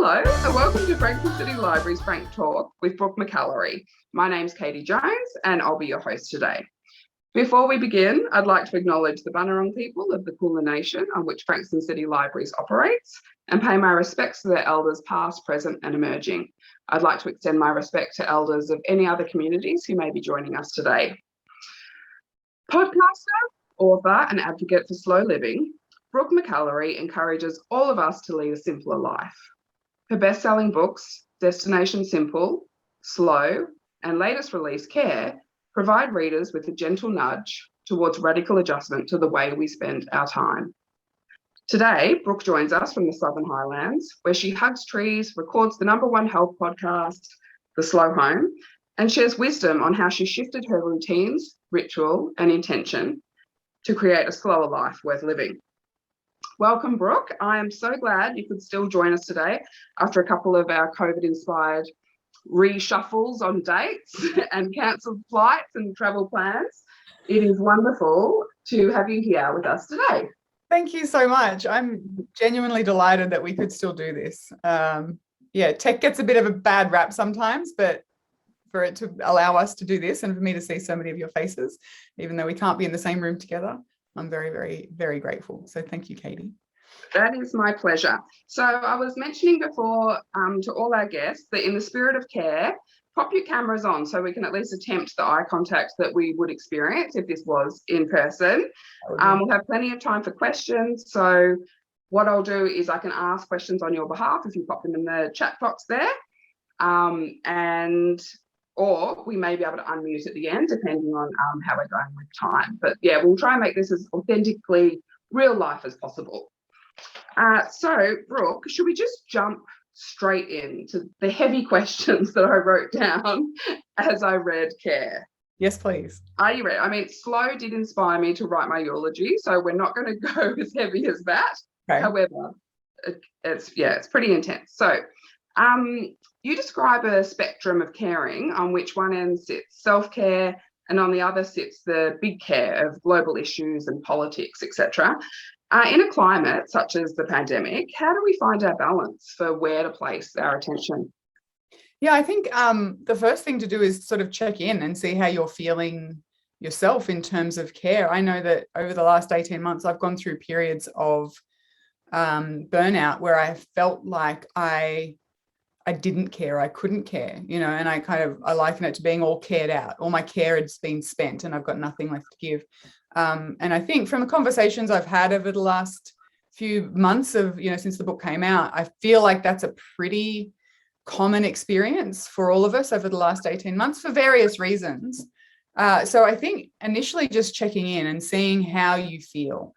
Hello and welcome to Frankston City Libraries FrankTALK with Brooke McAlary. My name's Katie Jones and I'll be your host today. Before we begin, I'd like to acknowledge the Bunurong people of the Kulin Nation on which Frankston City Libraries operates and pay my respects to their elders past, present and emerging. I'd like to extend my respect to elders of any other communities who may be joining us today. Podcaster, author and advocate for slow living, Brooke McAlary encourages all of us to lead a simpler life. Her best-selling books, Destination Simple, Slow, and latest release, Care, provide readers with a gentle nudge towards radical adjustment to the way we spend our time. Today, Brooke joins us from the Southern Highlands, where she hugs trees, records the #1 health podcast, The Slow Home, and shares wisdom on how she shifted her routines, ritual, and intention to create a slower life worth living. Welcome, Brooke. I am so glad you could still join us today after a couple of our COVID-inspired reshuffles on dates and cancelled flights and travel plans. It is wonderful to have you here with us today. Thank you so much. I'm genuinely delighted that we could still do this. Tech gets a bit of a bad rap sometimes, but for it to allow us to do this and for me to see so many of your faces, even though we can't be in the same room together, I'm very, very, very grateful. So thank you, Katie. That is my pleasure. So I was mentioning before to all our guests that in the spirit of care, pop your cameras on so we can at least attempt the eye contact that we would experience if this was in person. We'll have plenty of time for questions. So what I'll do is I can ask questions on your behalf if you pop them in the chat box there. Or we may be able to unmute at the end, depending on how we're going with time. But yeah, we'll try and make this as authentically real life as possible. So, Brooke, should we just jump straight into the heavy questions that I wrote down as I read Care? Yes, please. Are you ready? I mean, slow did inspire me to write my eulogy, so we're not going to go as heavy as that. Okay. However, it's pretty intense. So, you describe a spectrum of caring on which one end sits self-care and on the other sits the big care of global issues and politics, etc. In a climate such as the pandemic, how do we find our balance for where to place our attention? Yeah, I think the first thing to do is sort of check in and see how you're feeling yourself in terms of care. I know that over the last 18 months, I've gone through periods of burnout where I felt like I didn't care, I couldn't care, and I liken it to being all cared out. All my care has been spent and I've got nothing left to give. And I think from the conversations I've had over the last few months of, since the book came out, I feel like that's a pretty common experience for all of us over the last 18 months for various reasons. So I think initially just checking in and seeing how you feel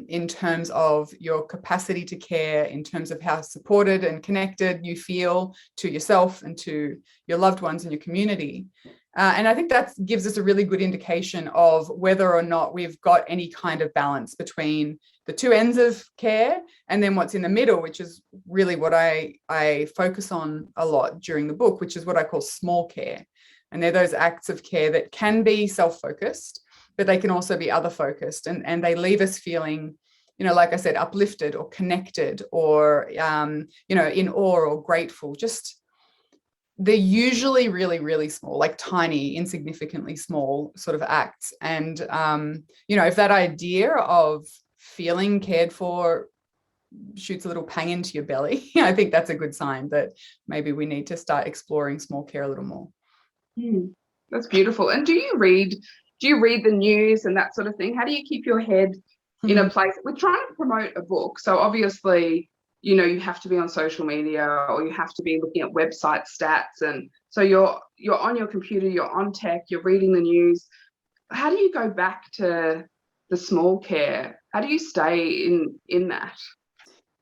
in terms of your capacity to care, in terms of how supported and connected you feel to yourself and to your loved ones and your community. And I think that gives us a really good indication of whether or not we've got any kind of balance between the two ends of care and then what's in the middle, which is really what I focus on a lot during the book, which is what I call small care. And they're those acts of care that can be self-focused, but they can also be other focused, and they leave us feeling, like I said, uplifted or connected or, in awe or grateful. Just they're usually really, really small, like tiny, insignificantly small sort of acts. And, if that idea of feeling cared for shoots a little pang into your belly, I think that's a good sign that maybe we need to start exploring small care a little more. That's beautiful. And do you read the news and that sort of thing? How do you keep your head in a place? We're trying to promote a book, so obviously, you have to be on social media or you have to be looking at website stats, and so you're on your computer, you're on tech, you're reading the news. How do you go back to the small care? How do you stay in that?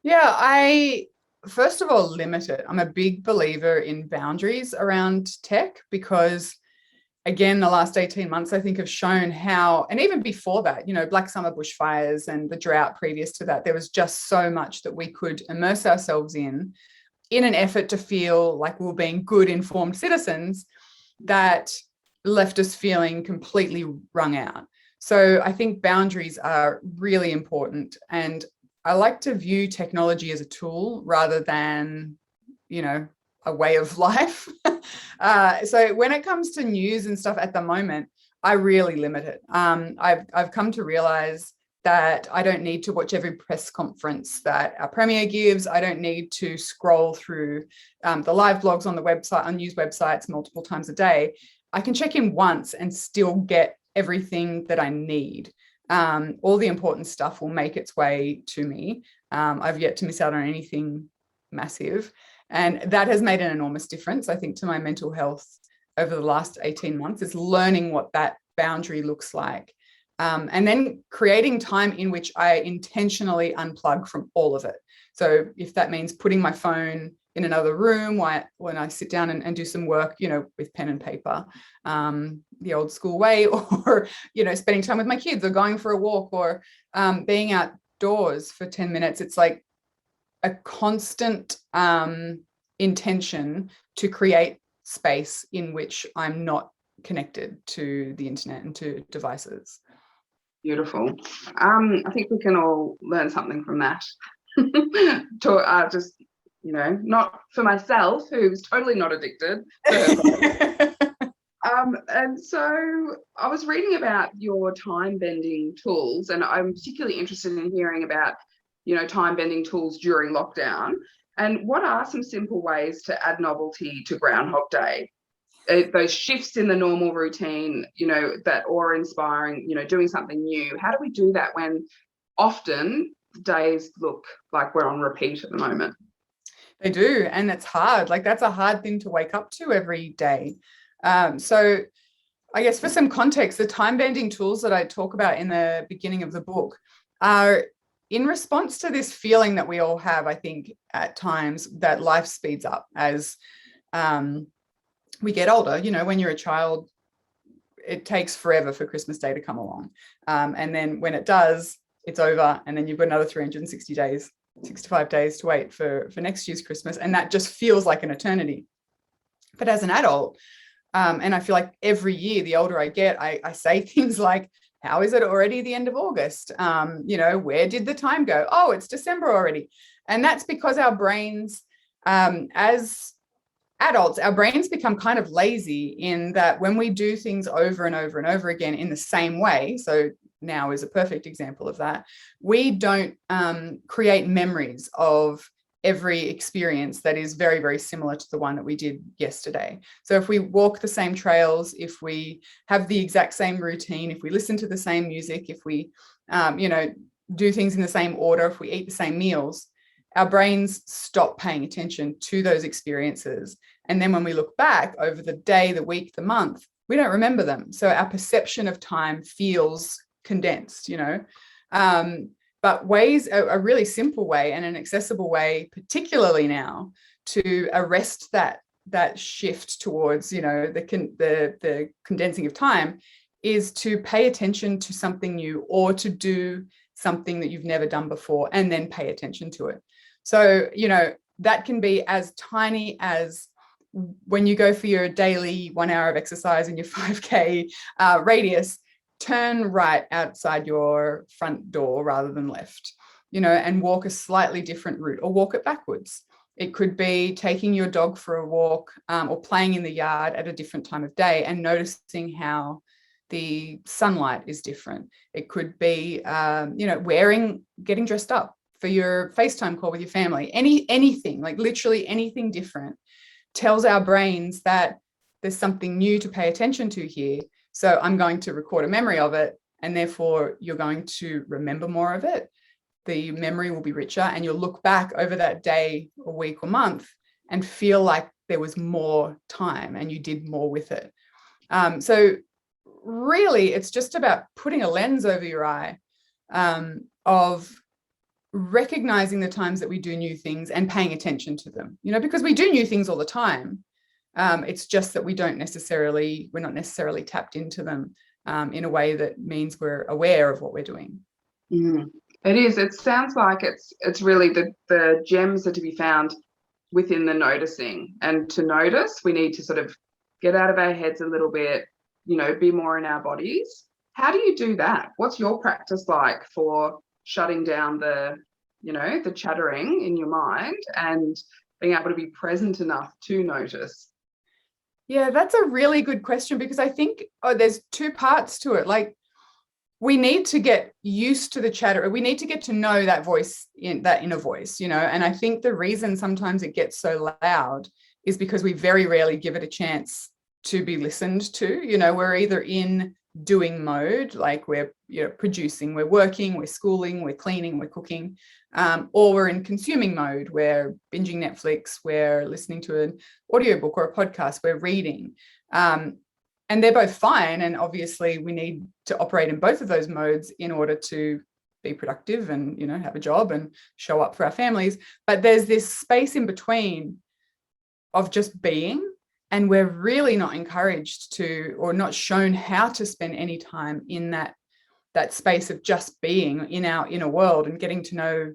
Yeah, I first of all limit it. I'm a big believer in boundaries around tech because, again, the last 18 months, I think, have shown how, and even before that, Black Summer bushfires and the drought previous to that, there was just so much that we could immerse ourselves in an effort to feel like we were being good, informed citizens that left us feeling completely wrung out. So I think boundaries are really important. And I like to view technology as a tool rather than, a way of life. So when it comes to news and stuff at the moment, I really limit it. I've come to realize that I don't need to watch every press conference that our premier gives. I don't need to scroll through the live blogs on the website, on news websites multiple times a day. I can check in once and still get everything that I need. All the important stuff will make its way to me. I've yet to miss out on anything massive. And that has made an enormous difference, I think, to my mental health over the last 18 months, is learning what that boundary looks like. And then creating time in which I intentionally unplug from all of it. So if that means putting my phone in another room when I sit down and do some work, with pen and paper, the old school way, or, spending time with my kids, or going for a walk, or being outdoors for 10 minutes. It's like a constant intention to create space in which I'm not connected to the internet and to devices. Beautiful. I think we can all learn something from that. To just, not for myself, who's totally not addicted. And so I was reading about your time bending tools, and I'm particularly interested in hearing about, time bending tools during lockdown. And what are some simple ways to add novelty to Groundhog Day? Those shifts in the normal routine, that awe-inspiring, doing something new. How do we do that when often days look like we're on repeat at the moment? They do, and it's hard. Like, that's a hard thing to wake up to every day. So I guess for some context, the time bending tools that I talk about in the beginning of the book are in response to this feeling that we all have, I think, at times, that life speeds up as we get older. When you're a child, it takes forever for Christmas Day to come along. And then when it does, it's over. And then you've got another 360 days, 65 days to wait for next year's Christmas. And that just feels like an eternity. But as an adult, and I feel like every year, the older I get, I say things like, how is it already the end of August? Where did the time go? Oh, it's December already. And that's because our brains, as adults, our brains become kind of lazy in that when we do things over and over and over again in the same way, so now is a perfect example of that, we don't create memories of every experience that is very, very similar to the one that we did yesterday. So if we walk the same trails, if we have the exact same routine, if we listen to the same music, if we, do things in the same order, if we eat the same meals, our brains stop paying attention to those experiences. And then when we look back over the day, the week, the month, we don't remember them. So our perception of time feels condensed, but ways, a really simple way and an accessible way, particularly now, to arrest that shift towards, the condensing of time, is to pay attention to something new, or to do something that you've never done before and then pay attention to it. So, that can be as tiny as when you go for your daily 1 hour of exercise in your 5K radius, turn right outside your front door rather than left, and walk a slightly different route, or walk it backwards. It could be taking your dog for a walk, or playing in the yard at a different time of day and noticing how the sunlight is different. It could be, getting dressed up for your FaceTime call with your family. Anything, like literally anything different, tells our brains that there's something new to pay attention to here. So I'm going to record a memory of it, and therefore you're going to remember more of it. The memory will be richer, and you'll look back over that day or week or month and feel like there was more time and you did more with it. So really, it's just about putting a lens over your eye, of recognizing the times that we do new things and paying attention to them, because we do new things all the time. It's just that we're not necessarily tapped into them in a way that means we're aware of what we're doing. It is. It sounds like it's really the gems are to be found within the noticing. And to notice, we need to sort of get out of our heads a little bit, be more in our bodies. How do you do that? What's your practice like for shutting down the the chattering in your mind and being able to be present enough to notice? Yeah, that's a really good question, because I think there's two parts to it. Like, we need to get used to the chatter. We need to get to know that voice, that inner voice, and I think the reason sometimes it gets so loud is because we very rarely give it a chance to be listened to. We're either in doing mode, like we're producing, we're working, we're schooling, we're cleaning, we're cooking, or we're in consuming mode, we're binging Netflix, we're listening to an audiobook or a podcast, we're reading. And they're both fine. And obviously we need to operate in both of those modes in order to be productive and, have a job and show up for our families. But there's this space in between of just being, and we're really not encouraged to, or not shown how to spend any time in that space of just being in our inner world and getting to know,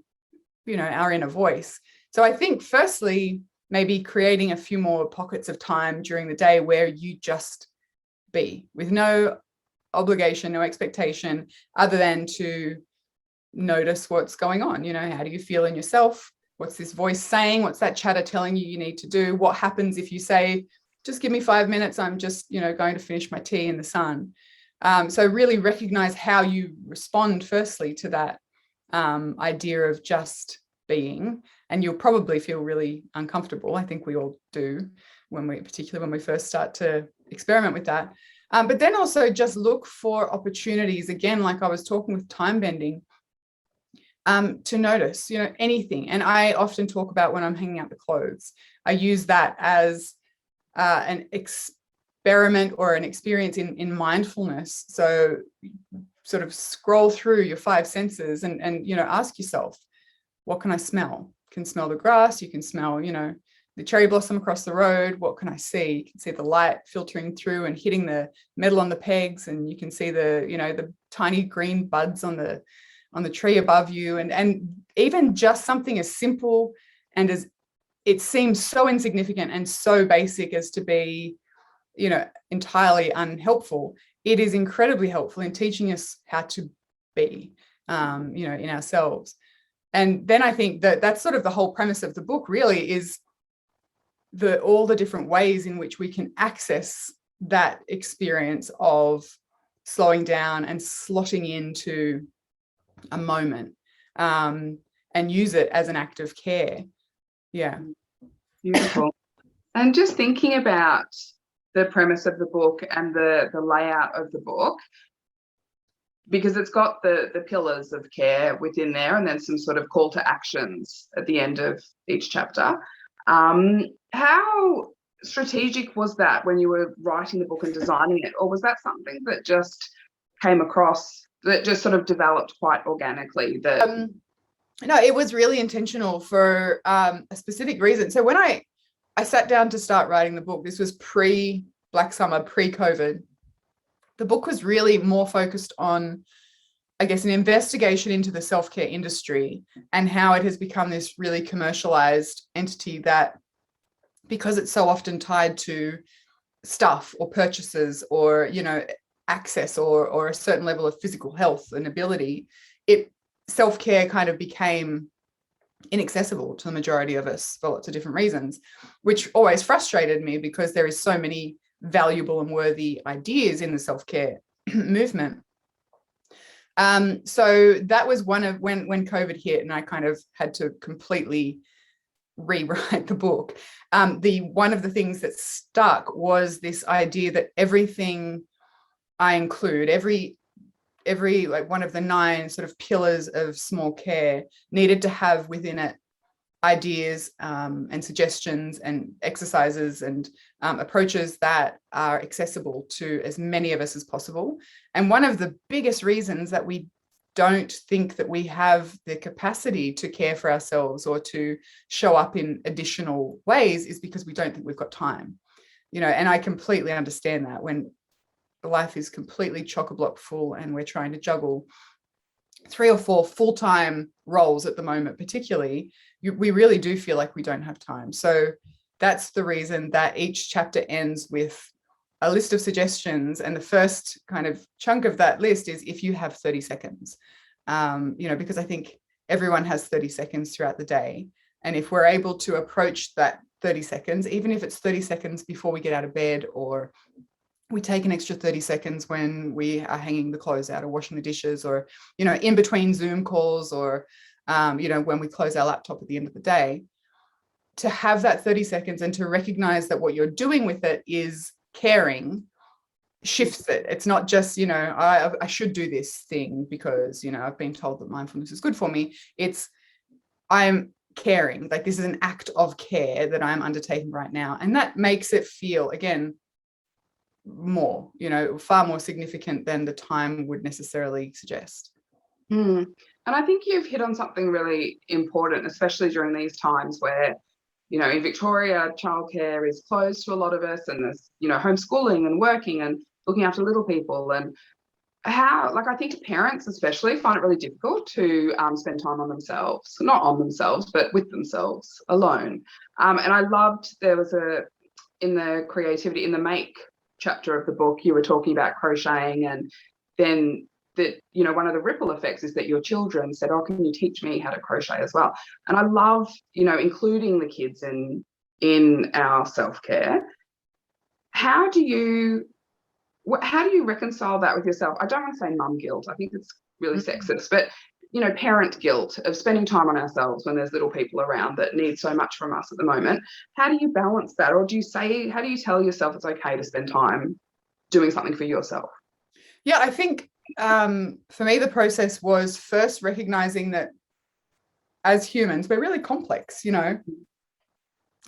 our inner voice. So I think firstly, maybe creating a few more pockets of time during the day where you just be, with no obligation, no expectation, other than to notice what's going on. How do you feel in yourself? What's this voice saying? What's that chatter telling you need to do? What happens if you say, just give me 5 minutes, I'm just going to finish my tea in the sun? So really recognize how you respond firstly to that idea of just being, and you'll probably feel really uncomfortable. I think we all do, particularly when we first start to experiment with that. But then also just look for opportunities, again, like I was talking with time bending, to notice, anything. And I often talk about when I'm hanging out the clothes, I use that as an experiment or an experience in mindfulness. So sort of scroll through your 5 senses and ask yourself, what can I smell? You can smell the grass, you can smell, the cherry blossom across the road. What can I see? You can see the light filtering through and hitting the metal on the pegs, and you can see the tiny green buds on the tree above you. And even just something as simple and as it seems so insignificant and so basic as to be, entirely unhelpful, it is incredibly helpful in teaching us how to be, in ourselves. And then I think that that's sort of the whole premise of the book, really, is all the different ways in which we can access that experience of slowing down and slotting into a moment, and use it as an act of care. Yeah. Beautiful. And just thinking about the premise of the book and the layout of the book, because it's got the pillars of care within there, and then some sort of call to actions at the end of each chapter. How strategic was that when you were writing the book and designing it, or was that something that just came across, that just sort of developed quite organically? No, it was really intentional for a specific reason. So when I sat down to start writing the book, this was pre-Black Summer, pre-COVID. The book was really more focused on, I guess, an investigation into the self-care industry and how it has become this really commercialized entity that, because it's so often tied to stuff or purchases or, access or a certain level of physical health and ability, self-care kind of became inaccessible to the majority of us for lots of different reasons, which always frustrated me, because there is so many valuable and worthy ideas in the self-care movement. So that was one of when COVID hit, and I kind of had to completely rewrite the book. One of the things that stuck was this idea that everything I include, every like one of the 9 sort of pillars of small care, needed to have within it ideas and suggestions and exercises and approaches that are accessible to as many of us as possible. And one of the biggest reasons that we don't think that we have the capacity to care for ourselves or to show up in additional ways is because we don't think we've got time. And I completely understand that when life is completely chock-a-block full and we're trying to juggle 3 or 4 full-time roles at the moment, particularly, we really do feel like we don't have time. So that's the reason that each chapter ends with a list of suggestions. And the first kind of chunk of that list is, if you have 30 seconds, because I think everyone has 30 seconds throughout the day. And if we're able to approach that 30 seconds, even if it's 30 seconds before we get out of bed, or we take an extra 30 seconds when we are hanging the clothes out or washing the dishes, or, in between Zoom calls, or, when we close our laptop at the end of the day, to have that 30 seconds and to recognize that what you're doing with it is caring, shifts it. It's not just, I should do this thing because, I've been told that mindfulness is good for me. It's, I'm caring, like this is an act of care that I'm undertaking right now. And that makes it feel, again, more, far more significant than the time would necessarily suggest. And I think you've hit on something really important, especially during these times where, in Victoria, childcare is closed to a lot of us, and there's, homeschooling and working and looking after little people, and how, I think parents especially find it really difficult to spend time on themselves, not on themselves, but with themselves alone. And I loved, there was in the creativity, in the make chapter of the book, you were talking about crocheting, and then that, one of the ripple effects is that your children said, oh, can you teach me how to crochet as well? And I love, including the kids in our self-care. How do you reconcile that with yourself? I don't want to say mum guilt. I think it's really sexist, but, parent guilt of spending time on ourselves when there's little people around that need so much from us at the moment. How do you balance that? Or how do you tell yourself it's okay to spend time doing something for yourself? Yeah, I think for me, the process was first recognizing that as humans, we're really complex,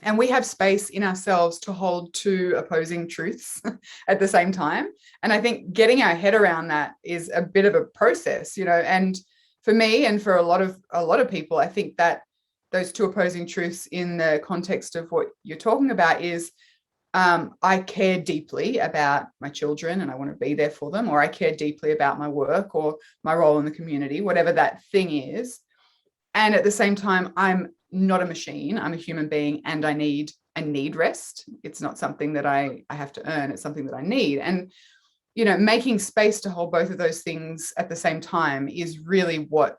and we have space in ourselves to hold two opposing truths at the same time. And I think getting our head around that is a bit of a process, and for me and for a lot of people, I think that those two opposing truths in the context of what you're talking about is I care deeply about my children and I want to be there for them, or I care deeply about my work or my role in the community, whatever that thing is. And at the same time, I'm not a machine. I'm a human being, and I need rest. It's not something that I have to earn. It's something that I need. And, making space to hold both of those things at the same time is really what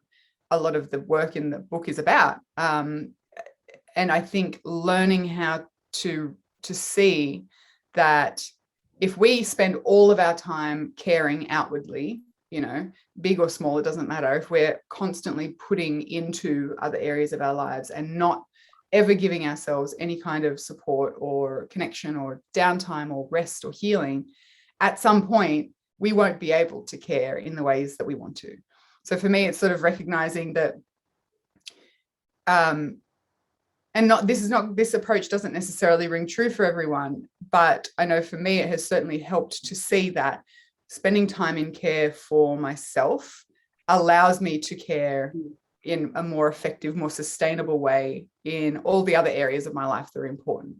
a lot of the work in the book is about. And I think learning how to see that if we spend all of our time caring outwardly, big or small, it doesn't matter, if we're constantly putting into other areas of our lives and not ever giving ourselves any kind of support or connection or downtime or rest or healing, at some point we won't be able to care in the ways that we want to. So for me, it's sort of recognizing that this approach doesn't necessarily ring true for everyone, but I know for me, it has certainly helped to see that spending time in care for myself allows me to care in a more effective, more sustainable way in all the other areas of my life that are important.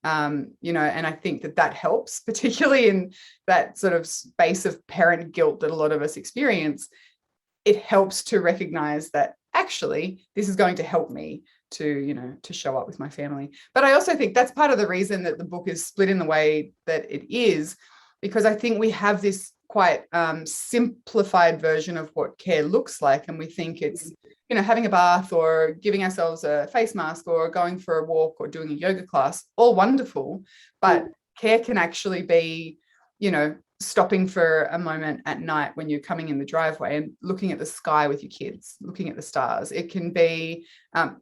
And I think that helps, particularly in that sort of space of parent guilt that a lot of us experience. It helps to recognize that actually this is going to help me to show up with my family. But I also think that's part of the reason that the book is split in the way that it is, because I think we have this quite simplified version of what care looks like, and we think it's having a bath or giving ourselves a face mask or going for a walk or doing a yoga class, all wonderful, but care can actually be stopping for a moment at night when you're coming in the driveway and looking at the sky with your kids, looking at the stars. It can be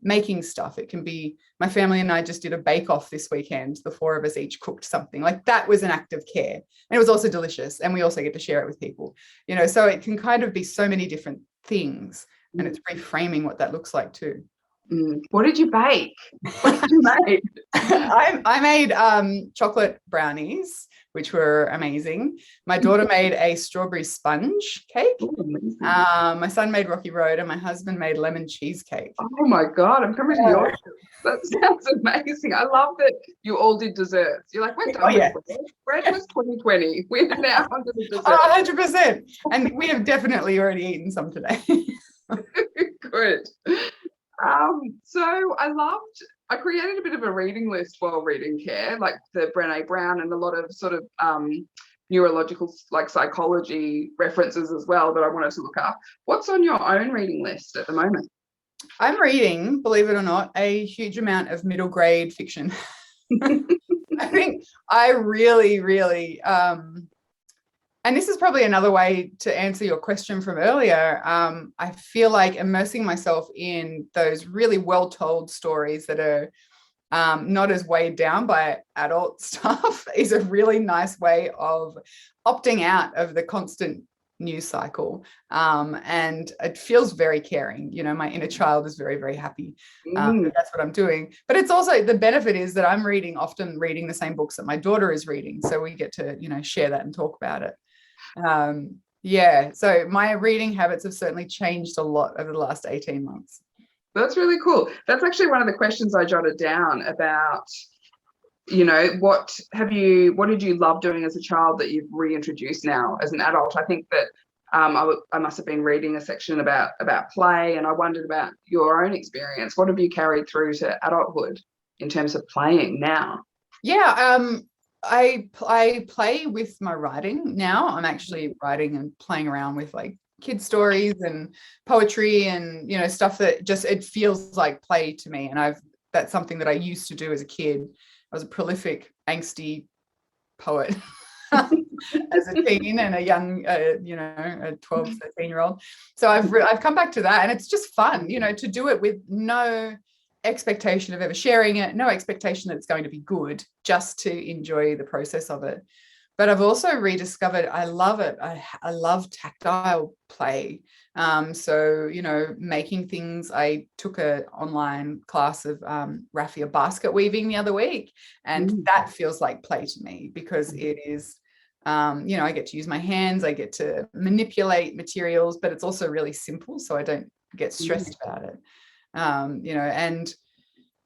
making stuff. It can be, my family and I just did a bake-off this weekend. The four of us each cooked something. Like, that was an act of care. And it was also delicious. And we also get to share it with people, so it can kind of be so many different things. And it's reframing what that looks like too. What did you bake? What did you make? I made chocolate brownies, which were amazing. My daughter made a strawberry sponge cake. My son made Rocky Road, and my husband made lemon cheesecake. Oh my God, I'm coming to your house. That sounds amazing. I love that you all did desserts. You're like, we're done with bread. Bread was 2020. We're now under the dessert. 100%. And we have definitely already eaten some today. Good. So I created a bit of a reading list while reading Care, like the Brené Brown and a lot of sort of neurological, like psychology references as well that I wanted to look up. What's on your own reading list at the moment? I'm reading, believe it or not, a huge amount of middle grade fiction. I think I really, really, and this is probably another way to answer your question from earlier. I feel like immersing myself in those really well-told stories that are not as weighed down by adult stuff is a really nice way of opting out of the constant news cycle. And it feels very caring. You know, my inner child is very, very happy. That's what I'm doing. But it's also, the benefit is that I'm often reading the same books that my daughter is reading. So we get to, you know, share that and talk about it. Yeah, so my reading habits have certainly changed a lot over the last 18 months. That's really cool. That's actually one of the questions I jotted down about, you know, what did you love doing as a child that you've reintroduced now as an adult? I think that I must have been reading a section about play, and I wondered about your own experience. What have you carried through to adulthood in terms of playing now? Yeah, I play with my writing now. I'm actually writing and playing around with like kid stories and poetry and, you know, stuff that just, it feels like play to me. And that's something that I used to do as a kid. I was a prolific, angsty poet as a teen and a young, you know, a 12, 13-year-old. So I've come back to that, and it's just fun, you know, to do it with no expectation of ever sharing it, no expectation that it's going to be good, just to enjoy the process of it. But I've also rediscovered, I love it. I love tactile play. So, you know, making things. I took an online class of raffia basket weaving the other week, and that feels like play to me, because it is, you know, I get to use my hands, I get to manipulate materials, but it's also really simple, so I don't get stressed about it. You know, and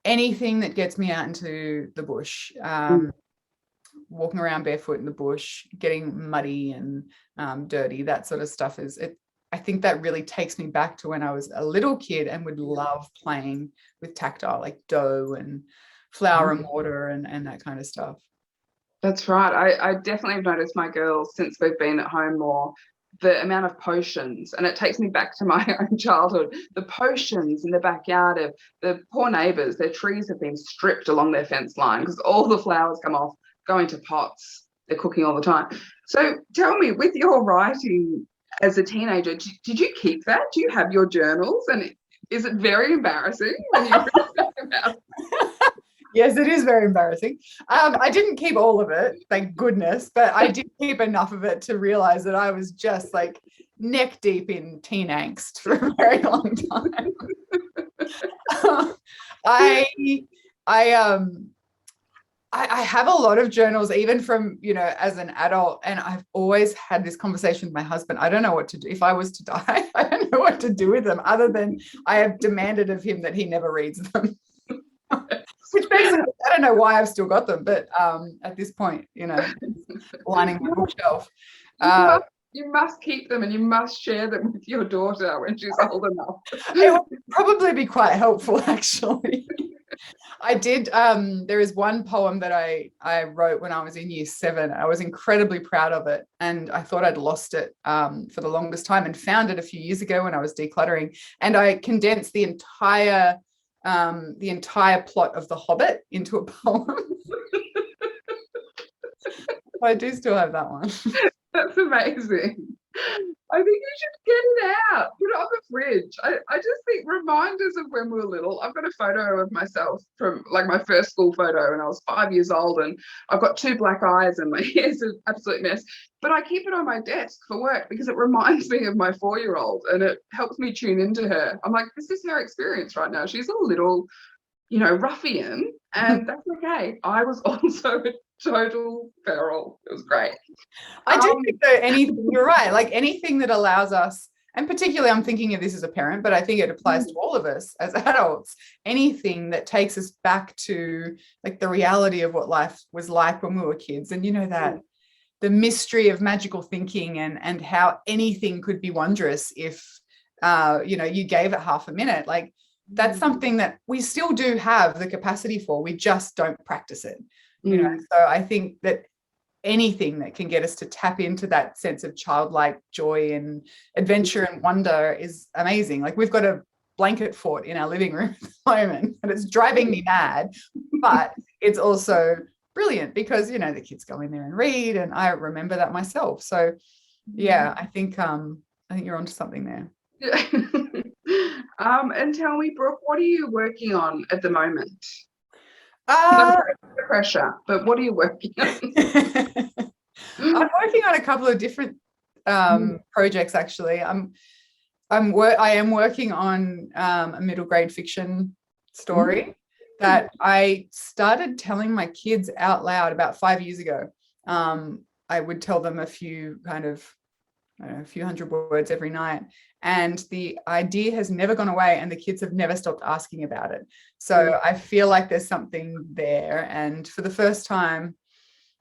anything that gets me out into the bush, walking around barefoot in the bush, getting muddy and dirty, that sort of stuff I think that really takes me back to when I was a little kid and would love playing with tactile, like dough and flour and water and that kind of stuff. That's right. I definitely have noticed my girls, since we've been at home more, the amount of potions, and it takes me back to my own childhood, the potions in the backyard of the poor neighbours. Their trees have been stripped along their fence line because all the flowers come off, go into pots. They're cooking all the time. So tell me, with your writing as a teenager, did you keep that? Do you have your journals? And is it very embarrassing when you read about it? Yes, it is very embarrassing. I didn't keep all of it, thank goodness, but I did keep enough of it to realize that I was just like neck deep in teen angst for a very long time. I have a lot of journals, even from, you know, as an adult, and I've always had this conversation with my husband. I don't know what to do. If I was to die, I don't know what to do with them, other than I have demanded of him that he never reads them. Which basically, I don't know why I've still got them, but at this point, you know, lining my bookshelf. You must keep them, and you must share them with your daughter when she's old enough. It would probably be quite helpful, actually. I did, there is one poem that I wrote when I was in year 7. I was incredibly proud of it, and I thought I'd lost it for the longest time, and found it a few years ago when I was decluttering, and I condensed the entire plot of The Hobbit into a poem. I do still have that one. That's amazing. I think you should get it out, put it on the fridge. I just think reminders of when we were little. I've got a photo of myself from like my first school photo when I was 5 years old, and I've got 2 black eyes and my hair's an absolute mess. But I keep it on my desk for work because it reminds me of my 4-year-old, and it helps me tune into her. I'm like, this is her experience right now. She's a little, you know, ruffian, and that's okay. I was also a total feral. It was great. I do think that anything, you're right, like anything that allows us, and particularly I'm thinking of this as a parent, but I think it applies to all of us as adults, anything that takes us back to like the reality of what life was like when we were kids. And you know, that the mystery of magical thinking and how anything could be wondrous if you know, you gave it half a minute. Like that's something that we still do have the capacity for, we just don't practice it, you know. So I think that anything that can get us to tap into that sense of childlike joy and adventure and wonder is amazing. Like we've got a blanket fort in our living room at the moment, and it's driving me mad, but it's also brilliant because, you know, the kids go in there and read, and I remember that myself. So yeah, I think you're onto something there. And tell me, Brooke, what are you working on at the moment? Uh, No pressure, but what are you working on? I'm working on a couple of different projects, actually. I am working on a middle grade fiction story that I started telling my kids out loud about 5 years ago. I would tell them a few hundred words every night, and the idea has never gone away, and the kids have never stopped asking about it. So I feel like there's something there, and for the first time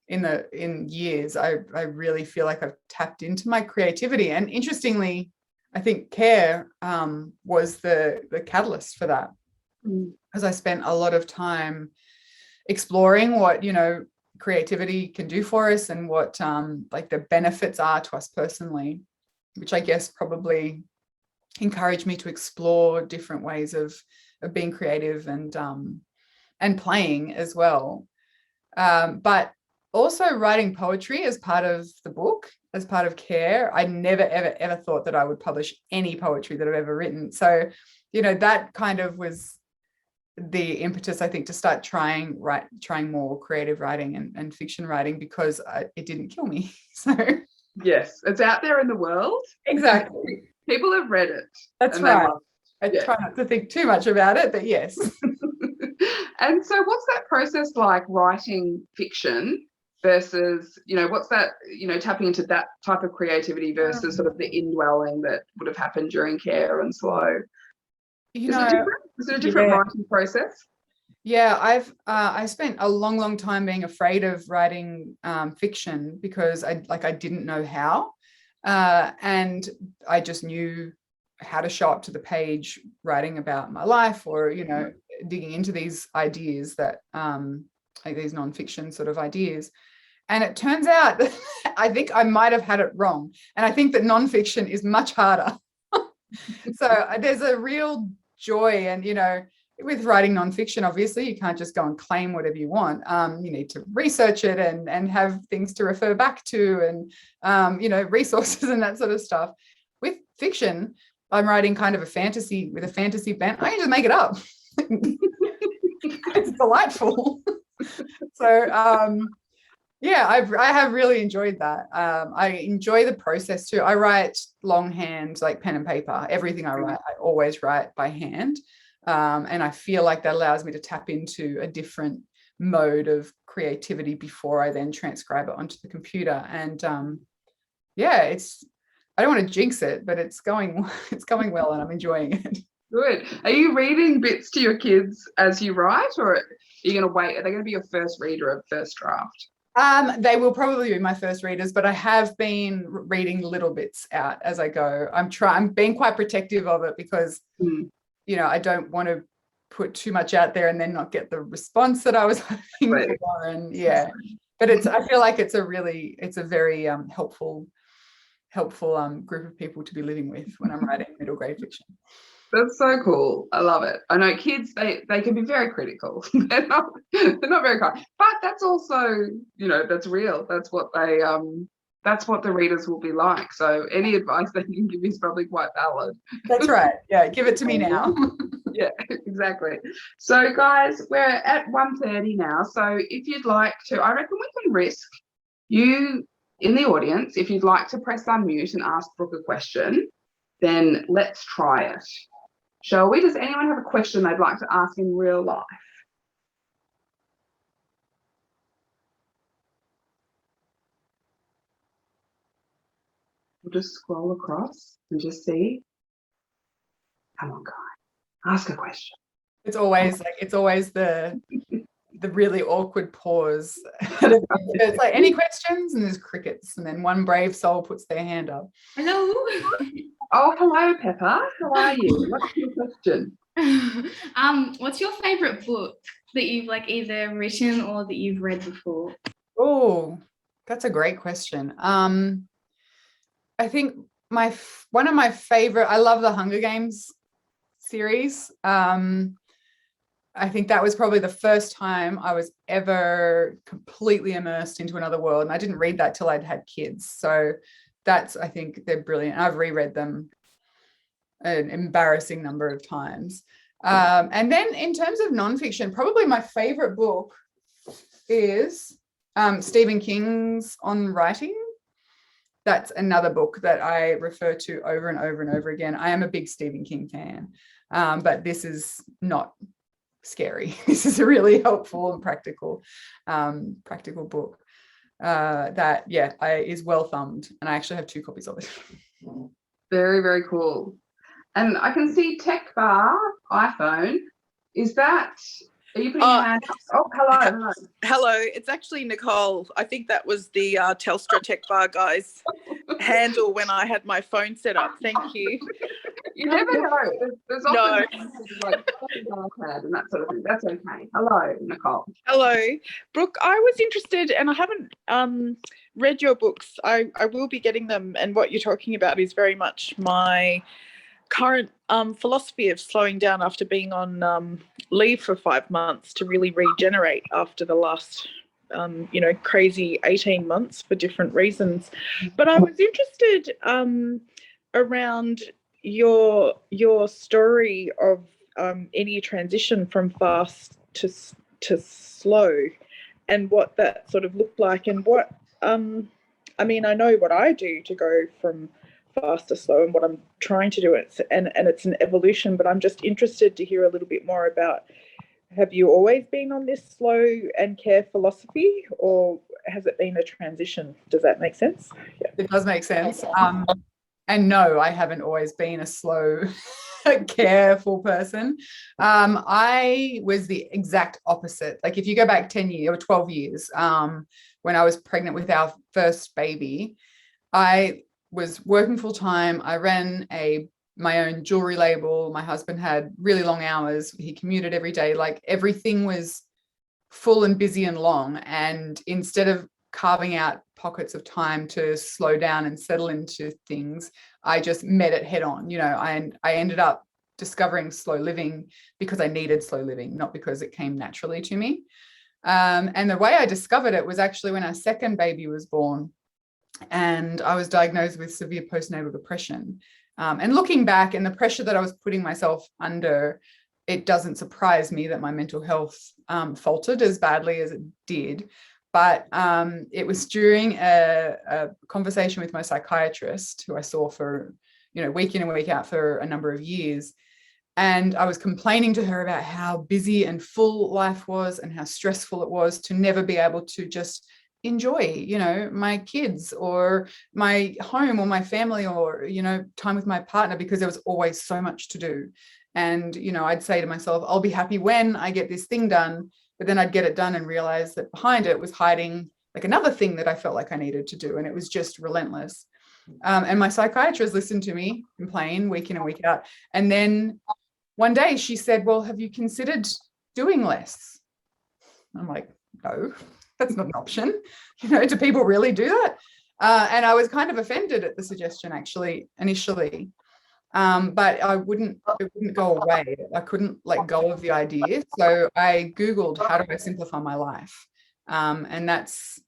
in years, I really feel like I've tapped into my creativity. And interestingly, I think care was the catalyst for that, because I spent a lot of time exploring what, you know, creativity can do for us, and what like the benefits are to us personally, which I guess probably encouraged me to explore different ways of being creative and playing as well. But also writing poetry as part of the book, as part of care. I never, ever thought that I would publish any poetry that I've ever written. So, you know, that kind of was the impetus, I think, to start trying more creative writing and fiction writing, because it didn't kill me. So yes, it's out there in the world. Exactly. People have read it. That's right. I try not to think too much about it, but yes. And so what's that process like, writing fiction versus, you know, what's that, you know, tapping into that type of creativity versus sort of the indwelling that would have happened during care and slow? Is it a different writing process? Yeah, I spent a long time being afraid of writing fiction, because I didn't know how, and I just knew how to show up to the page writing about my life, or, you know, digging into these ideas that like these nonfiction sort of ideas. And it turns out that I think I might have had it wrong, and I think that nonfiction is much harder. So there's a real joy, and, you know, with writing nonfiction, obviously you can't just go and claim whatever you want. You need to research it and have things to refer back to, and you know, resources and that sort of stuff. With fiction, I'm writing kind of a fantasy bent. I can just make it up. It's delightful. So yeah, I have really enjoyed that. I enjoy the process too. I write longhand, like pen and paper. Everything I write, I always write by hand. And I feel like that allows me to tap into a different mode of creativity before I then transcribe it onto the computer. And yeah, I don't want to jinx it, but it's going well, and I'm enjoying it. Good. Are you reading bits to your kids as you write, or are you going to wait? Are they going to be your first reader of first draft? They will probably be my first readers, but I have been reading little bits out as I go. I'm being quite protective of it, because you know, I don't want to put too much out there and then not get the response that I was hoping for. And yeah, but I feel like it's a very helpful group of people to be living with when I'm writing middle grade fiction. That's so cool. I love it. I know kids, they can be very critical. they're not very kind, but that's also, you know, that's real. That's what the readers will be like. So any advice they can give is probably quite valid. That's right. Yeah, give it to me now. Yeah, exactly. So guys, we're at 1:30 now. So if you'd like to, I reckon we can risk you in the audience, if you'd like to press unmute and ask Brooke a question, then let's try it. Shall we? Does anyone have a question they'd like to ask in real life? We'll just scroll across and just see. Come on, guys, ask a question. It's always the really awkward pause. It's like, any questions? And there's crickets, and then one brave soul puts their hand up. Hello. Oh, hello, Pepper. How are you? What's your question? What's your favorite book that you've either written or that you've read before? Oh, that's a great question. I think one of my favorite, I love the Hunger Games series. I think that was probably the first time I was ever completely immersed into another world. And I didn't read that till I'd had kids. So I think they're brilliant. I've reread them an embarrassing number of times. And then in terms of nonfiction, probably my favorite book is Stephen King's On Writing. That's another book that I refer to over and over and over again. I am a big Stephen King fan, but this is not scary. This is a really helpful and practical book that is well thumbed, and I actually have 2 copies of it. Very, very cool. And I can see Tech Bar iPhone. Is that, are you putting your hand up? Oh, hello. Hello, it's actually Nicole. I think that was the Telstra Tech Bar guys handle when I had my phone set up. Thank you. You never know. There's often like and that sort of thing. That's okay. Hello, Nicole. Hello, Brooke. I was interested, and I haven't read your books. I will be getting them, and what you're talking about is very much my current philosophy of slowing down after being on leave for 5 months to really regenerate after the last crazy 18 months for different reasons. But I was interested around your story of any transition from fast to slow, and what that sort of looked like, and what I know what I do to go from fast to slow and what I'm trying to do, and it's an evolution, but I'm just interested to hear a little bit more about, have you always been on this slow and care philosophy, or has it been a transition? Does that make sense? Yeah. It does make sense. And no, I haven't always been a slow, careful person. I was the exact opposite. Like if you go back 10 years or 12 years, when I was pregnant with our first baby, I was working full time. I ran my own jewelry label. My husband had really long hours. He commuted every day. Like everything was full and busy and long. And instead of carving out pockets of time to slow down and settle into things, I just met it head on. I ended up discovering slow living because I needed slow living, not because it came naturally to me. And the way I discovered it was actually when our second baby was born, and I was diagnosed with severe postnatal depression. And looking back, and the pressure that I was putting myself under, it doesn't surprise me that my mental health faltered as badly as it did. But it was during a conversation with my psychiatrist, who I saw for, week in and week out for a number of years. And I was complaining to her about how busy and full life was and how stressful it was to never be able to just enjoy, my kids or my home or my family or, time with my partner, because there was always so much to do. And, I'd say to myself, I'll be happy when I get this thing done. But then I'd get it done and realize that behind it was hiding like another thing that I felt like I needed to do. And it was just relentless. And my psychiatrist listened to me complain week in and week out. And then one day she said, well, have you considered doing less? I'm like, no, that's not an option. Do people really do that? And I was kind of offended at the suggestion actually initially. But it wouldn't go away. I couldn't let go of the idea. So I Googled, how do I simplify my life? And that's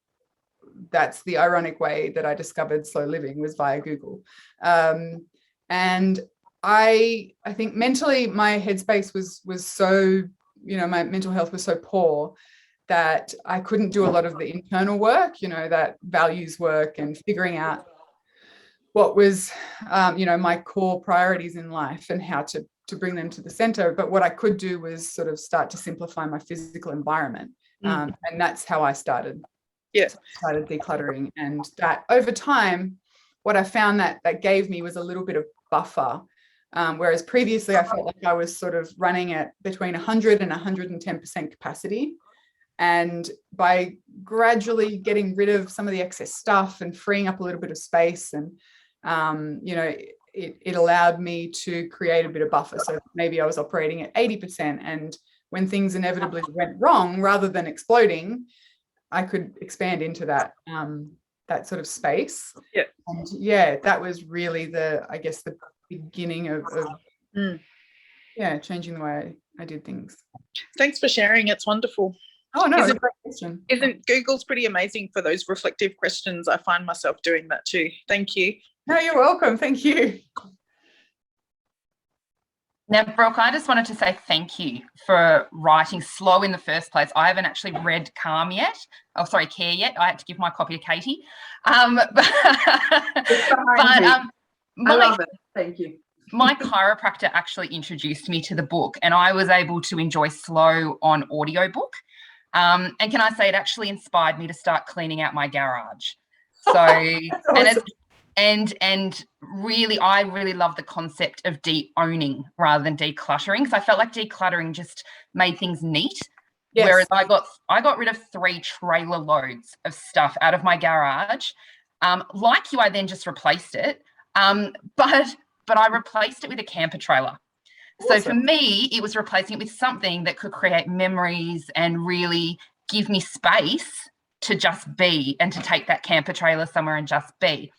the ironic way that I discovered slow living, was via Google. And I think mentally my headspace was so, my mental health was so poor that I couldn't do a lot of the internal work, that values work and figuring out what was, my core priorities in life and how to bring them to the center. But what I could do was sort of start to simplify my physical environment. And that's how I started. Yes. So I started decluttering. And that over time, what I found that gave me was a little bit of buffer. Whereas previously I felt like I was sort of running at between 100 and 110% capacity. And by gradually getting rid of some of the excess stuff and freeing up a little bit of space, and it allowed me to create a bit of buffer. So maybe I was operating at 80%, and when things inevitably went wrong, rather than exploding, I could expand into that sort of space. Yeah. And that was really the beginning of Yeah, changing the way I did things. Thanks for sharing. It's wonderful. Oh no, it's a Isn't- great question. Google's pretty amazing for those reflective questions? I find myself doing that too. Thank you. No, you're welcome. Thank you. Now, Brooke, I just wanted to say thank you for writing slow in the first place. I haven't actually read Care yet. I had to give my copy to Katie. But I love it. Thank you. My chiropractor actually introduced me to the book, and I was able to enjoy slow on audiobook. And can I say it actually inspired me to start cleaning out my garage. So, Awesome. and really, I really love the concept of de-owning rather than decluttering, because I felt like decluttering just made things neat. Yes. Whereas I got rid of 3 trailer loads of stuff out of my garage. Like you, I then just replaced it. But I replaced it with a camper trailer. So for me, it was replacing it with something that could create memories and really give me space to just be and to take that camper trailer somewhere and just be.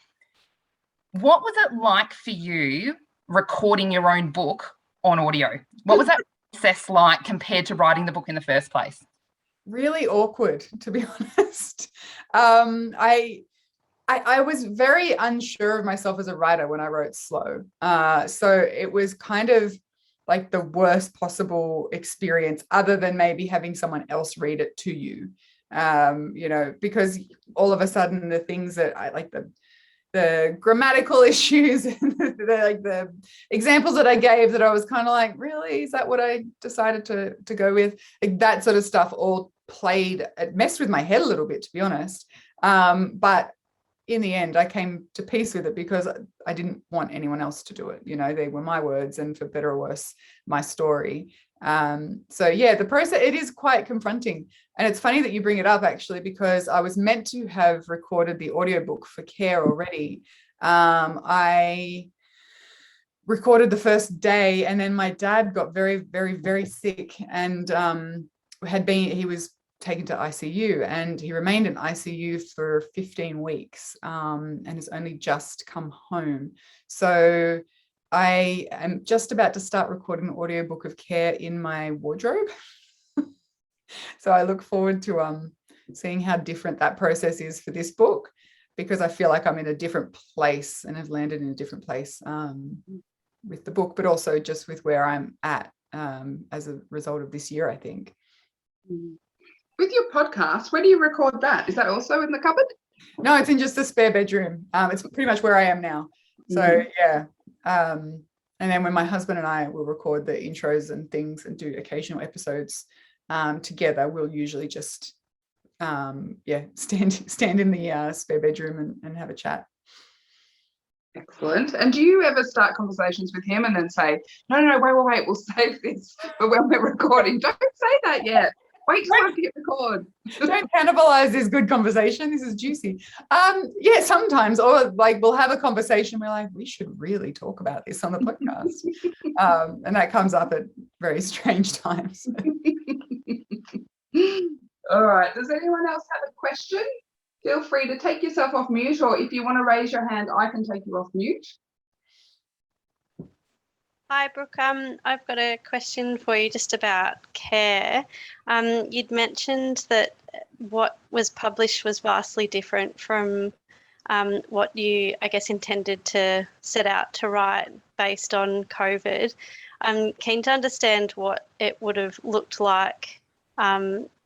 What was it like for you recording your own book on audio? What was that process like compared to writing the book in the first place? Really awkward, to be honest. I was very unsure of myself as a writer when I wrote slow. So it was kind of like the worst possible experience, other than maybe having someone else read it to you. Because all of a sudden the things that I like, the grammatical issues and the examples that I gave, that I was kind of like, really, is that what I decided to go with? Like that sort of stuff all it messed with my head a little bit, to be honest. But in the end, I came to peace with it because I didn't want anyone else to do it. They were my words, and for better or worse, my story. So yeah, the process, it is quite confronting. And it's funny that you bring it up, actually, because I was meant to have recorded the audiobook for Care already. I recorded the first day, and then my dad got very, very, very sick, and he was taken to ICU, and he remained in ICU for 15 weeks and has only just come home. So I am just about to start recording the audiobook of Care in my wardrobe. So I look forward to seeing how different that process is for this book, because I feel like I'm in a different place and have landed in a different place with the book, but also just with where I'm at as a result of this year, I think. With your podcast, where do you record that? Is that also in the cupboard? No, it's in just the spare bedroom. It's pretty much where I am now. So yeah. And then when my husband and I will record the intros and things and do occasional episodes together, we'll usually just stand in the spare bedroom and have a chat. Excellent. And do you ever start conversations with him and then say, no, wait, we'll save this for when we're recording? Don't say that yet. Wait till I hit record. Don't cannibalize this good conversation. This is juicy. Yeah, sometimes, or like we'll have a conversation. We're like, we should really talk about this on the podcast. And that comes up at very strange times. All right. Does anyone else have a question? Feel free to take yourself off mute, or if you want to raise your hand, I can take you off mute. Hi, Brooke. I've got a question for you just about Care. You'd mentioned that what was published was vastly different from what you, I guess, intended to set out to write based on COVID. I'm keen to understand what it would have looked like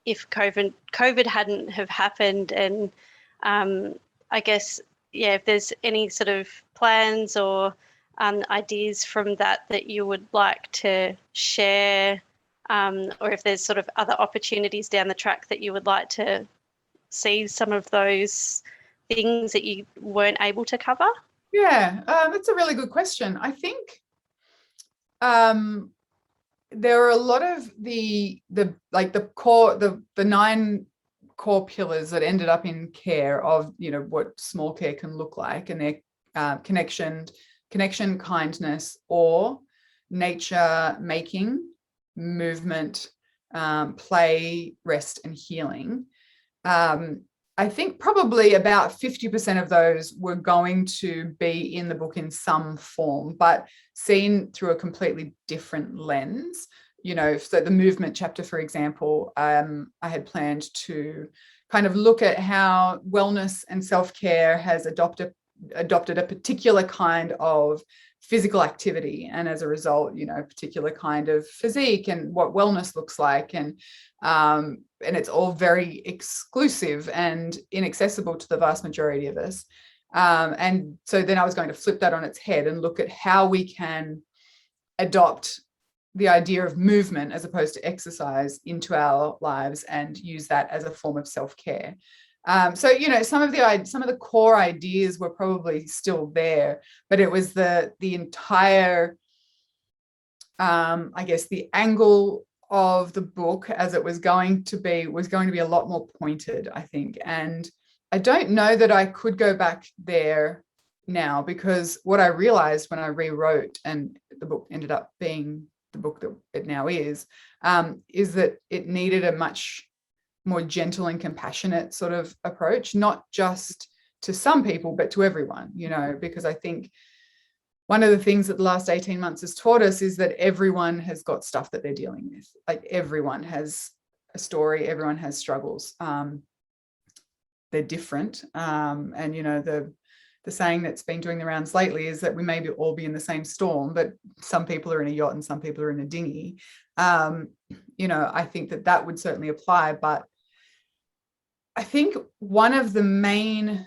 if COVID hadn't have happened, and I guess, yeah, if there's any sort of plans or ideas from that you would like to share, or if there's sort of other opportunities down the track that you would like to see some of those things that you weren't able to cover? Yeah, that's a really good question. I think there are a lot of the 9 core pillars that ended up in Care of, what small care can look like, and their connection, kindness, awe, nature making, movement, play, rest, and healing. I think probably about 50% of those were going to be in the book in some form, but seen through a completely different lens. You know, so the movement chapter, for example, I had planned to kind of look at how wellness and self-care has adopted a particular kind of physical activity, and as a result, you know, a particular kind of physique and what wellness looks like, and it's all very exclusive and inaccessible to the vast majority of us. And so then I was going to flip that on its head and look at how we can adopt the idea of movement as opposed to exercise into our lives and use that as a form of self-care. So, you know, some of the core ideas were probably still there, but it was the entire, I guess, the angle of the book as it was going to be a lot more pointed, I think. And I don't know that I could go back there now, because what I realized when I rewrote, and the book ended up being the book that it now is that it needed a much more gentle and compassionate sort of approach, not just to some people, but to everyone, you know, because I think one of the things that the last 18 months has taught us is that everyone has got stuff that they're dealing with. Like, everyone has a story, everyone has struggles. They're different. And, you know, the saying that's been doing the rounds lately is that we may all be in the same storm, but some people are in a yacht and some people are in a dinghy. You know, I think that would certainly apply, but I think one of the main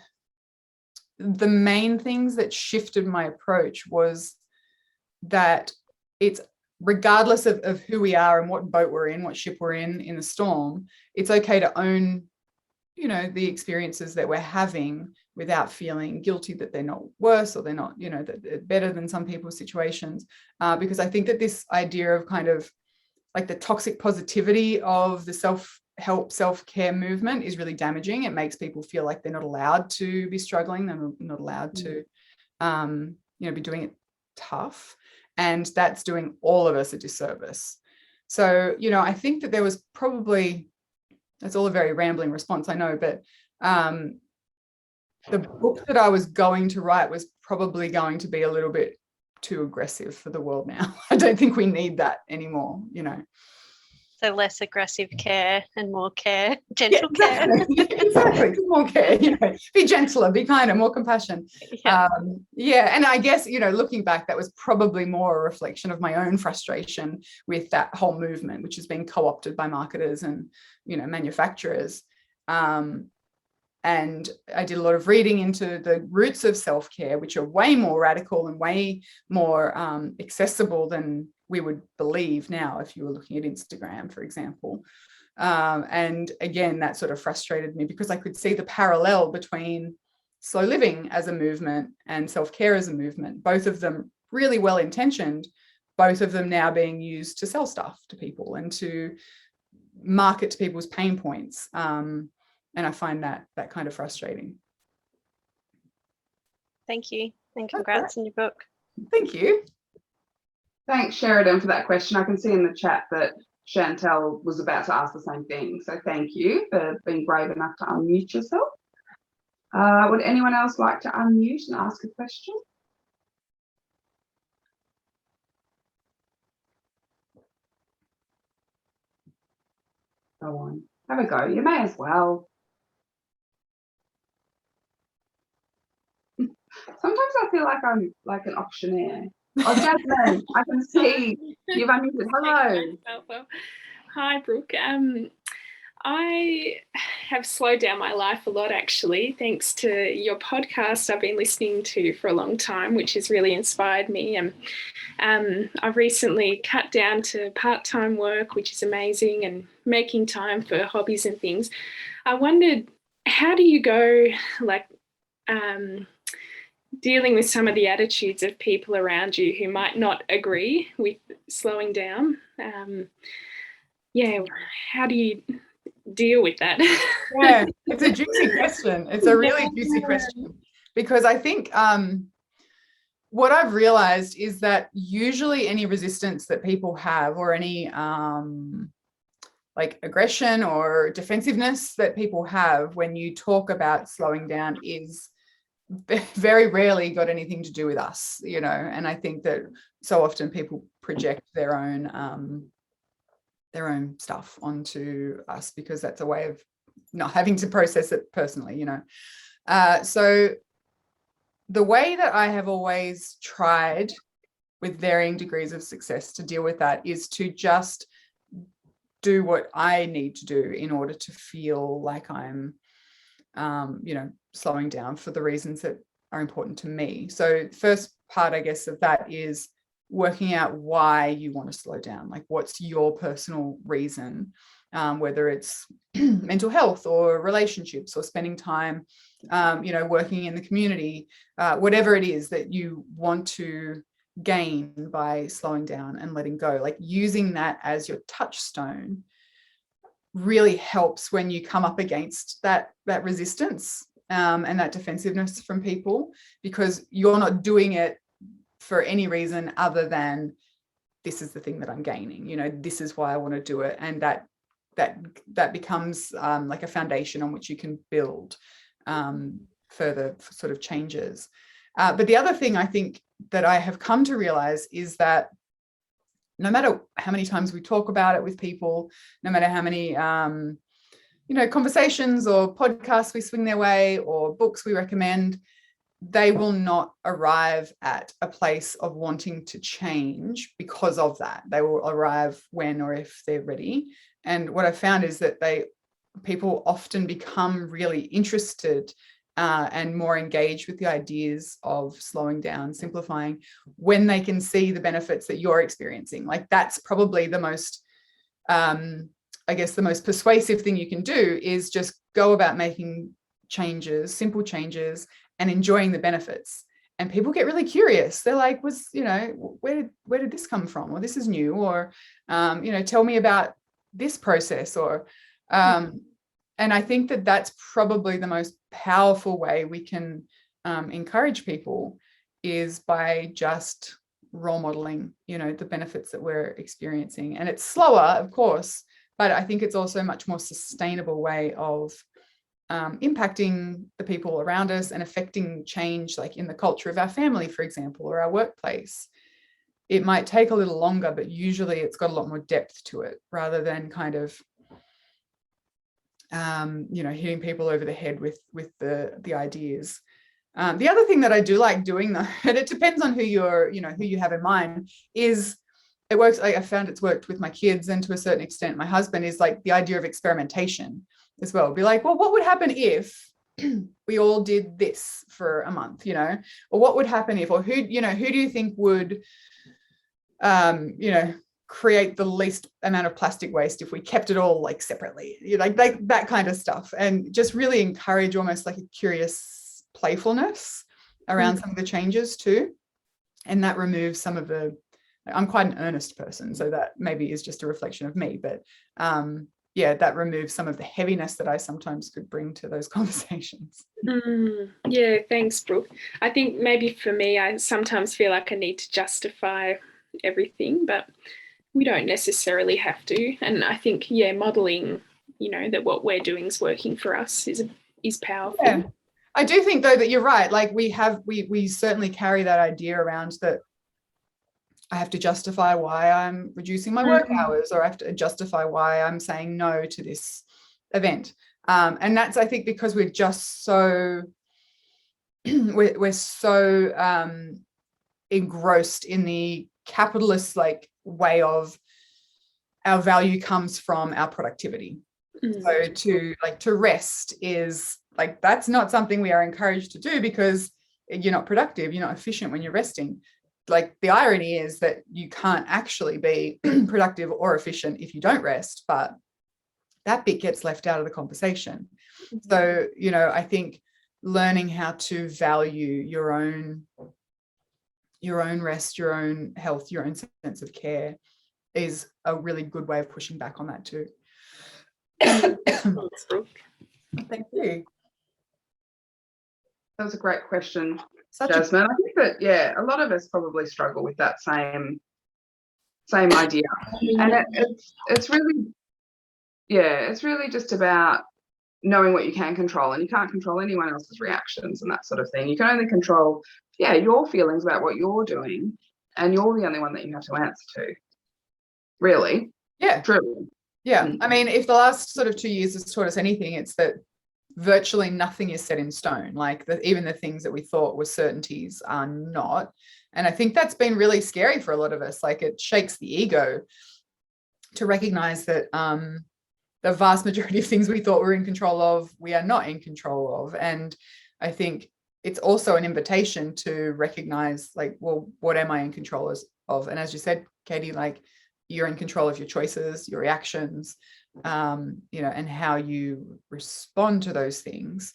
things that shifted my approach was that it's, regardless of who we are and what boat we're in, what ship we're in the storm, it's okay to own, you know, the experiences that we're having without feeling guilty that they're not worse, or they're not, you know, that they're better than some people's situations. Because I think that this idea of kind of like the toxic positivity of the self-help, self-care movement is really damaging. It makes people feel like they're not allowed to be struggling, they're not allowed to, you know, be doing it tough. And that's doing all of us a disservice. So, you know, I think that there was probably, that's all a very rambling response, I know, but the book that I was going to write was probably going to be a little bit too aggressive for the world now. I don't think we need that anymore, you know. So less aggressive care and more care, gentle care. Exactly, more care, you know, be gentler, be kinder, more compassion. Yeah, and I guess, you know, looking back, that was probably more a reflection of my own frustration with that whole movement, which has been co-opted by marketers and, you know, manufacturers. And I did a lot of reading into the roots of self-care, which are way more radical and way more accessible than we would believe now if you were looking at Instagram, for example. And again, that sort of frustrated me because I could see the parallel between slow living as a movement and self-care as a movement, both of them really well-intentioned, both of them now being used to sell stuff to people and to market to people's pain points. And I find that kind of frustrating. Thank you, and congrats on your book. Thank you. Thanks, Sheridan, for that question. I can see in the chat that Chantel was about to ask the same thing. So thank you for being brave enough to unmute yourself. Would anyone else like to unmute and ask a question? Go on, have a go. You may as well. Sometimes I feel like I'm like an auctioneer. Oh, Jasmine, I can see you've unmuted. Hello. Hi, Brooke. I have slowed down my life a lot, actually, thanks to your podcast I've been listening to for a long time, which has really inspired me. And I've recently cut down to part-time work, which is amazing, and making time for hobbies and things. I wondered, how do you go, like, dealing with some of the attitudes of people around you who might not agree with slowing down? How do you deal with that? Yeah, it's a juicy question. It's a really juicy question, because I think what I've realized is that usually any resistance that people have, or any like aggression or defensiveness that people have when you talk about slowing down is very rarely got anything to do with us, you know. And I think that so often people project their own stuff onto us because that's a way of not having to process it personally, you know. So the way that I have always tried with varying degrees of success to deal with that is to just do what I need to do in order to feel like I'm, you know, slowing down for the reasons that are important to me. So first part, I guess, of that is working out why you want to slow down. Like, what's your personal reason, whether it's mental health or relationships or spending time, you know, working in the community, whatever it is that you want to gain by slowing down and letting go. Like, using that as your touchstone really helps when you come up against that resistance and that defensiveness from people, because you're not doing it for any reason other than this is the thing that I'm gaining, you know, this is why I want to do it. And that becomes like a foundation on which you can build further sort of changes. But the other thing I think that I have come to realize is that no matter how many times we talk about it with people, no matter how many you know, conversations or podcasts we swing their way or books we recommend, they will not arrive at a place of wanting to change because of that. They will arrive when or if they're ready. And what I found is that people often become really interested and more engaged with the ideas of slowing down, simplifying, when they can see the benefits that you're experiencing. Like, that's probably the most, I guess, the most persuasive thing you can do is just go about making changes, simple changes, and enjoying the benefits. And people get really curious. They're like, you know, where did this come from? Or this is new, or, you know, tell me about this process, or, and I think that that's probably the most powerful way we can encourage people, is by just role modeling, you know, the benefits that we're experiencing. And it's slower, of course, but I think it's also a much more sustainable way of impacting the people around us and affecting change, like in the culture of our family, for example, or our workplace. It might take a little longer, but usually it's got a lot more depth to it, rather than kind of you know, hitting people over the head with the ideas. The other thing that I do like doing, though, and it depends on who you have in mind, is it works. I found it's worked with my kids, and to a certain extent my husband, is like the idea of experimentation as well. Be like, well, what would happen if we all did this for a month, you know? Or what would happen if, or who do you think would you know, create the least amount of plastic waste if we kept it all like separately, you know, like that kind of stuff. And just really encourage almost like a curious playfulness around some of the changes too. And that removes some of the, I'm quite an earnest person, so that maybe is just a reflection of me, but yeah, that removes some of the heaviness that I sometimes could bring to those conversations. Yeah, thanks, Brooke. I think maybe for me, I sometimes feel like I need to justify everything, but we don't necessarily have to. And I think, yeah, modeling, you know, that what we're doing is working for us is powerful. Yeah. I do think, though, that you're right. Like, we certainly carry that idea around, that I have to justify why I'm reducing my work hours, or I have to justify why I'm saying no to this event. And that's, I think, because we're just so we're so engrossed in the capitalist like way of our value comes from our productivity. So to rest is like, that's not something we are encouraged to do, because you're not productive, you're not efficient when you're resting. Like, the irony is that you can't actually be productive or efficient if you don't rest, but that bit gets left out of the conversation. So, you know, I think learning how to value your own rest, your own health, your own sense of care is a really good way of pushing back on that too. Thanks, Brooke. Thank you. That was a great question, Jasmine. I think that, yeah, a lot of us probably struggle with that same idea, and it's really yeah, it's really just about knowing what you can control, and you can't control anyone else's reactions and that sort of thing. You can only control, yeah, your feelings about what you're doing, and you're the only one that you have to answer to. Really? Yeah. Truly. Yeah. I mean, if the last sort of 2 years has taught us anything, it's that virtually nothing is set in stone. Like even the things that we thought were certainties are not. And I think that's been really scary for a lot of us. Like it shakes the ego to recognize that the vast majority of things we thought we were in control of, we are not in control of. And I think it's also an invitation to recognize, like, well, what am I in control of? And as you said, Katie, like, you're in control of your choices, your reactions, and how you respond to those things,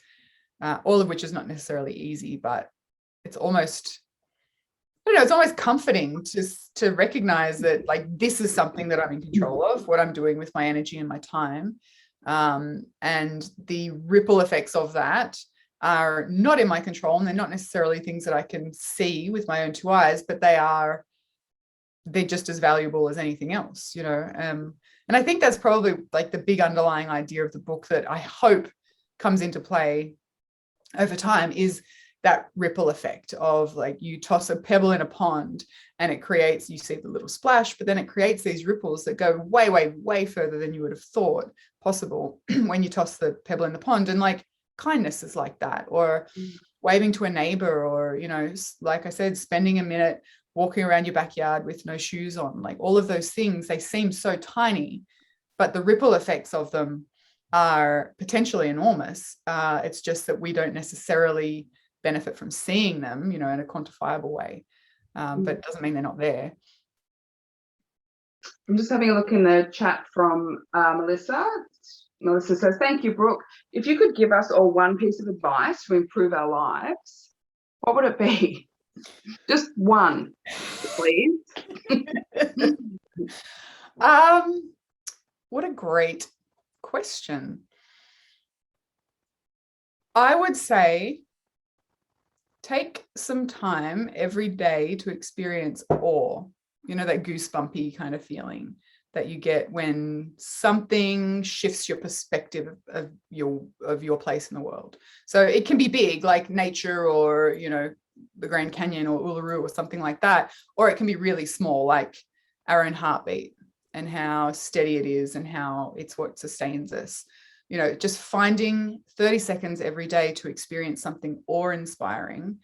all of which is not necessarily easy, but it's almost, it's almost comforting to recognize that, like, this is something that I'm in control of, what I'm doing with my energy and my time. And the ripple effects of that are not in my control, and they're not necessarily things that I can see with my own 2 eyes, but they're just as valuable as anything else, and I think that's probably like the big underlying idea of the book that I hope comes into play over time, is that ripple effect of, like, you toss a pebble in a pond and it creates, you see the little splash, but then it creates these ripples that go way, way, way further than you would have thought possible when you toss the pebble in the pond. And like kindness is like that, or waving to a neighbor, or, like I said, spending a minute walking around your backyard with no shoes on, like all of those things, they seem so tiny, but the ripple effects of them are potentially enormous. It's just that we don't necessarily benefit from seeing them, in a quantifiable way, but it doesn't mean they're not there. I'm just having a look in the chat from Melissa. Melissa says, thank you, Brooke. If you could give us all one piece of advice to improve our lives, what would it be? Just one, please. What a great question. I would say take some time every day to experience awe, that goosebumpy kind of feeling that you get when something shifts your perspective of your place in the world. So it can be big, like nature, or, the Grand Canyon or Uluru or something like that, or it can be really small, like our own heartbeat and how steady it is and how it's what sustains us. Just finding 30 seconds every day to experience something awe-inspiring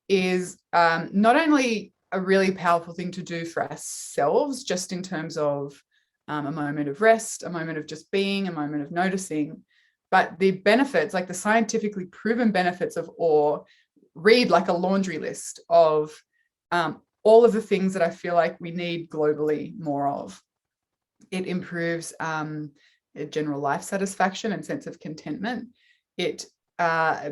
is not only a really powerful thing to do for ourselves, just in terms of a moment of rest, a moment of just being, a moment of noticing, but the benefits, like the scientifically proven benefits of awe, read like a laundry list of all of the things that I feel like we need globally more of. It improves general life satisfaction and sense of contentment. It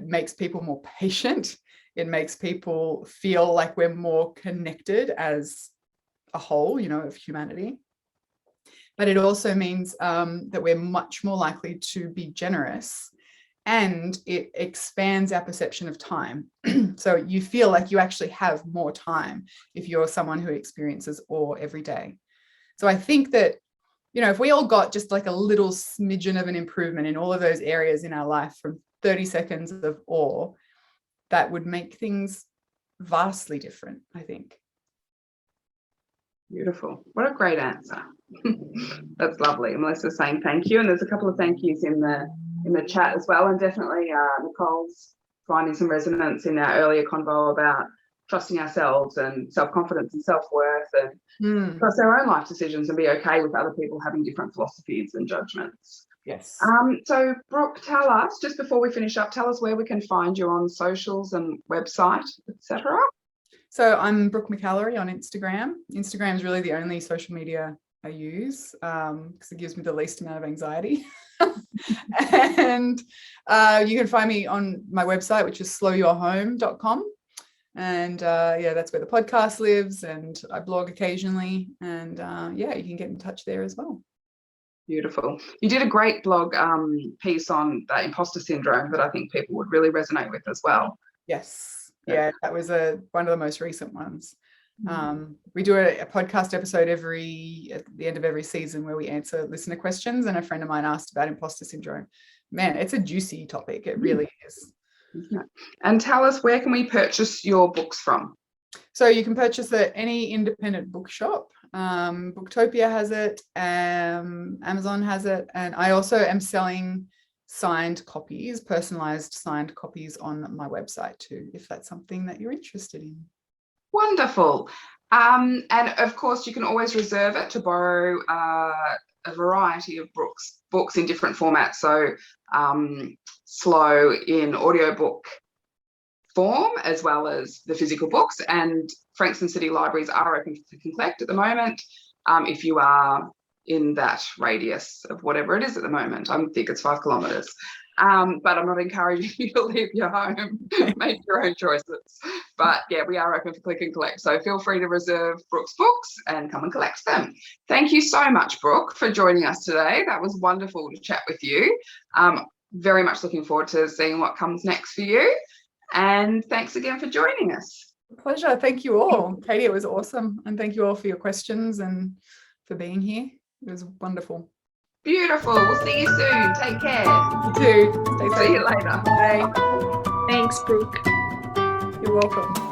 makes people more patient. It makes people feel like we're more connected as a whole, of humanity. But it also means that we're much more likely to be generous, and it expands our perception of time. So you feel like you actually have more time if you're someone who experiences awe every day. So I think that, if we all got just like a little smidgen of an improvement in all of those areas in our life from 30 seconds of awe, that would make things vastly different, I think. Beautiful. What a great answer. That's lovely. Melissa's saying thank you, and there's a couple of thank yous in the chat as well, and definitely Nicole's finding some resonance in our earlier convo about trusting ourselves and self-confidence and self-worth, and trust our own life decisions and be okay with other people having different philosophies and judgments. Yes. So Brooke, tell us, just before we finish up, tell us where we can find you on socials and website, etc. So I'm Brooke McAlary on Instagram. Instagram is really the only social media I use because it gives me the least amount of anxiety. And you can find me on my website, which is slowyourhome.com. And that's where the podcast lives, and I blog occasionally. And you can get in touch there as well. Beautiful. You did a great blog piece on that imposter syndrome that I think people would really resonate with as well. Yes. Yeah, that was one of the most recent ones. We do a podcast episode at the end of every season where we answer listener questions, and a friend of mine asked about imposter syndrome. Man, it's a juicy topic. It really is. And tell us, where can we purchase your books from? So you can purchase at any independent bookshop. Booktopia has it, Amazon has it, and I also am selling signed copies, personalized signed copies on my website too, if that's something that you're interested in. Wonderful. And of course, you can always reserve it to borrow a variety of books in different formats. So slow in audiobook form, as well as the physical books. And Frankston City Libraries are open to click and collect at the moment. If you are in that radius of whatever it is at the moment, I think it's 5 kilometres. But I'm not encouraging you to leave your home. Make your own choices. But yeah, we are open for click and collect. So feel free to reserve Brooke's books and come and collect them. Thank you so much, Brooke, for joining us today. That was wonderful to chat with you. Very much looking forward to seeing what comes next for you. And thanks again for joining us. Pleasure. Thank you all. Katie, it was awesome. And thank you all for your questions and for being here. It was wonderful. Beautiful. We'll see you soon. Take care. You too. Stay safe. See you later. Bye. Thanks, Brooke. You're welcome.